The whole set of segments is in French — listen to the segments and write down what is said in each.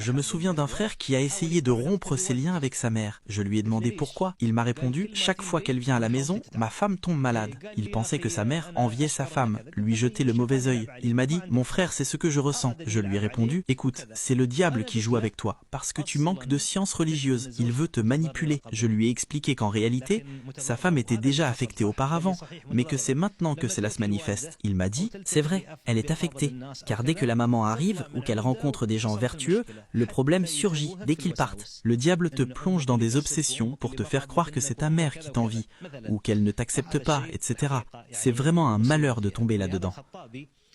Je me souviens d'un frère qui a essayé de rompre ses liens avec sa mère. Je lui ai demandé pourquoi. Il m'a répondu, chaque fois qu'elle vient à la maison, ma femme tombe malade. Il pensait que sa mère enviait sa femme, lui jetait le mauvais œil. Il m'a dit, mon frère, c'est ce que je ressens. Je lui ai répondu, écoute, c'est le diable qui joue avec toi, parce que tu manques de science religieuse. Il veut te manipuler. Je lui ai expliqué qu'en réalité, sa femme était déjà affectée auparavant, mais que c'est maintenant que cela se manifeste. Il m'a dit, c'est vrai, elle est affectée, car dès que la maman arrive ou qu'elle rencontre des gens vertueux, le problème surgit dès qu'ils partent. Le diable te plonge dans des obsessions pour te faire croire que c'est ta mère qui t'envie, ou qu'elle ne t'accepte pas, etc. C'est vraiment un malheur de tomber là-dedans.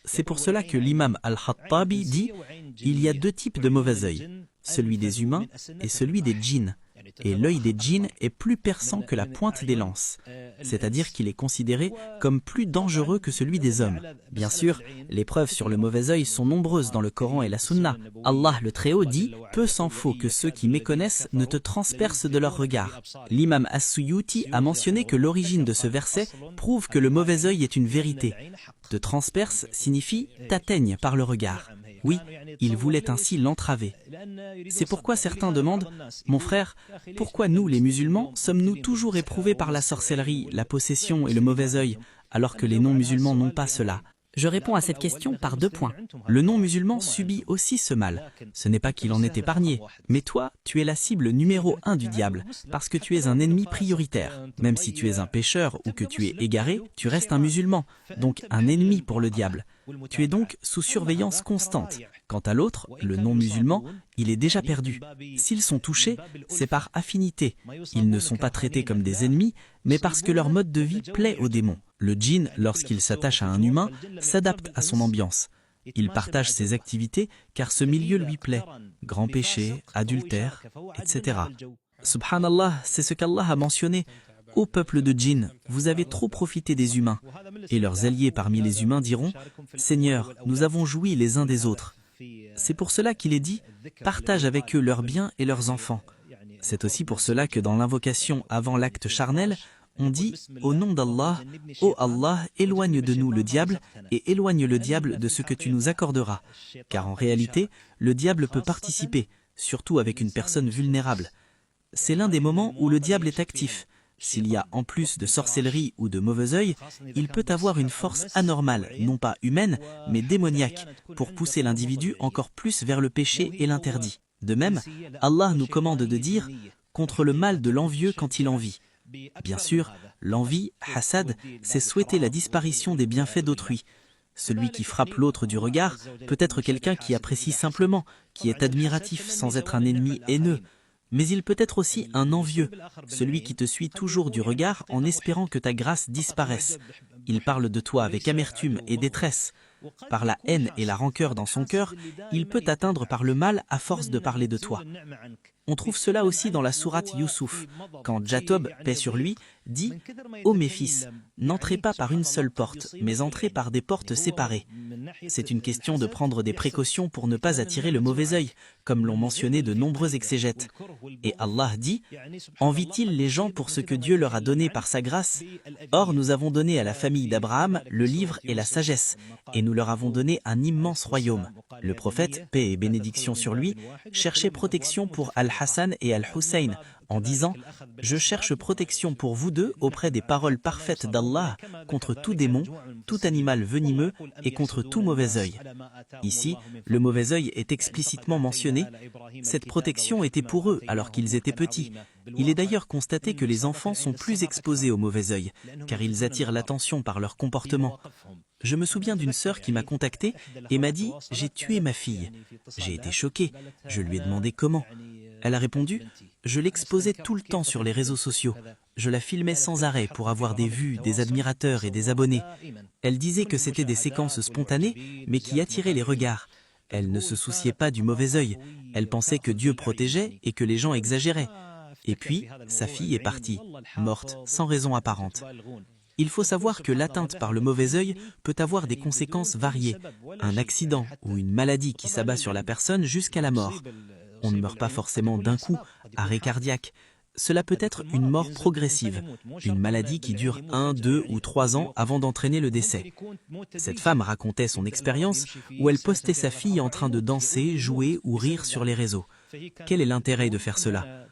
C'est pour cela que l'imam Al-Khattabi dit « Il y a deux types de mauvais œil, celui des humains et celui des djinns. Et l'œil des djinns est plus perçant que la pointe des lances, c'est-à-dire qu'il est considéré comme plus dangereux que celui des hommes. Bien sûr, les preuves sur le mauvais œil sont nombreuses dans le Coran et la Sunna. Allah le Très-Haut dit « Peu s'en faut que ceux qui méconnaissent ne te transpercent de leur regard ». L'imam As-Suyuti a mentionné que l'origine de ce verset prouve que le mauvais œil est une vérité. Te transperce signifie t'atteigne par le regard. Oui, il voulait ainsi l'entraver. C'est pourquoi certains demandent « Mon frère, pourquoi nous, les musulmans, sommes-nous toujours éprouvés par la sorcellerie, la possession et le mauvais œil, alors que les non-musulmans n'ont pas cela ?» Je réponds à cette question par 2 points. Le non-musulman subit aussi ce mal. Ce n'est pas qu'il en est épargné. Mais toi, tu es la cible numéro 1 du diable, parce que tu es un ennemi prioritaire. Même si tu es un pécheur ou que tu es égaré, tu restes un musulman, donc un ennemi pour le diable. Tu es donc sous surveillance constante. Quant à l'autre, le non-musulman, il est déjà perdu. S'ils sont touchés, c'est par affinité. Ils ne sont pas traités comme des ennemis, mais parce que leur mode de vie plaît aux démons. Le djinn, lorsqu'il s'attache à un humain, s'adapte à son ambiance. Il partage ses activités car ce milieu lui plaît. Grand péché, adultère, etc. Subhanallah, c'est ce qu'Allah a mentionné. Ô peuple de djinns, vous avez trop profité des humains. Et leurs alliés parmi les humains diront, Seigneur, nous avons joui les uns des autres. C'est pour cela qu'il est dit, partage avec eux leurs biens et leurs enfants. C'est aussi pour cela que dans l'invocation avant l'acte charnel, on dit « Au nom d'Allah, ô Allah, éloigne de nous le diable et éloigne le diable de ce que tu nous accorderas. » Car en réalité, le diable peut participer, surtout avec une personne vulnérable. C'est l'un des moments où le diable est actif. S'il y a en plus de sorcellerie ou de mauvais œil, il peut avoir une force anormale, non pas humaine, mais démoniaque, pour pousser l'individu encore plus vers le péché et l'interdit. De même, Allah nous commande de dire « Contre le mal de l'envieux quand il envie ». Bien sûr, l'envie, hasad, c'est souhaiter la disparition des bienfaits d'autrui. Celui qui frappe l'autre du regard peut être quelqu'un qui apprécie simplement, qui est admiratif sans être un ennemi haineux. Mais il peut être aussi un envieux, celui qui te suit toujours du regard en espérant que ta grâce disparaisse. Il parle de toi avec amertume et détresse. Par la haine et la rancœur dans son cœur, il peut t'atteindre par le mal à force de parler de toi. On trouve cela aussi dans la sourate Youssouf, quand Jatob, paix sur lui, dit « Ô mes fils, n'entrez pas par une seule porte, mais entrez par des portes séparées. » C'est une question de prendre des précautions pour ne pas attirer le mauvais œil, comme l'ont mentionné de nombreux exégètes. Et Allah dit « Envie-t-il les gens pour ce que Dieu leur a donné par sa grâce? Or nous avons donné à la famille d'Abraham le livre et la sagesse, et nous leur avons donné un immense royaume. » Le prophète, paix et bénédiction sur lui, cherchait protection pour Al-Hassan et Al-Hussein, en disant « Je cherche protection pour vous deux auprès des paroles parfaites d'Allah contre tout démon, tout animal venimeux et contre tout mauvais œil. » Ici, le mauvais œil est explicitement mentionné. Cette protection était pour eux alors qu'ils étaient petits. Il est d'ailleurs constaté que les enfants sont plus exposés au mauvais œil, car ils attirent l'attention par leur comportement. Je me souviens d'une sœur qui m'a contacté et m'a dit « J'ai tué ma fille ». J'ai été choqué. Je lui ai demandé comment. Elle a répondu « Je l'exposais tout le temps sur les réseaux sociaux. Je la filmais sans arrêt pour avoir des vues, des admirateurs et des abonnés. Elle disait que c'était des séquences spontanées, mais qui attiraient les regards. Elle ne se souciait pas du mauvais œil. Elle pensait que Dieu protégeait et que les gens exagéraient. Et puis, sa fille est partie, morte, sans raison apparente. » Il faut savoir que l'atteinte par le mauvais œil peut avoir des conséquences variées. Un accident ou une maladie qui s'abat sur la personne jusqu'à la mort. On ne meurt pas forcément d'un coup, arrêt cardiaque. cela peut être une mort progressive, une maladie qui dure 1, 2 ou 3 ans avant d'entraîner le décès. Cette femme racontait son expérience où elle postait sa fille en train de danser, jouer ou rire sur les réseaux. Quel est l'intérêt de faire cela?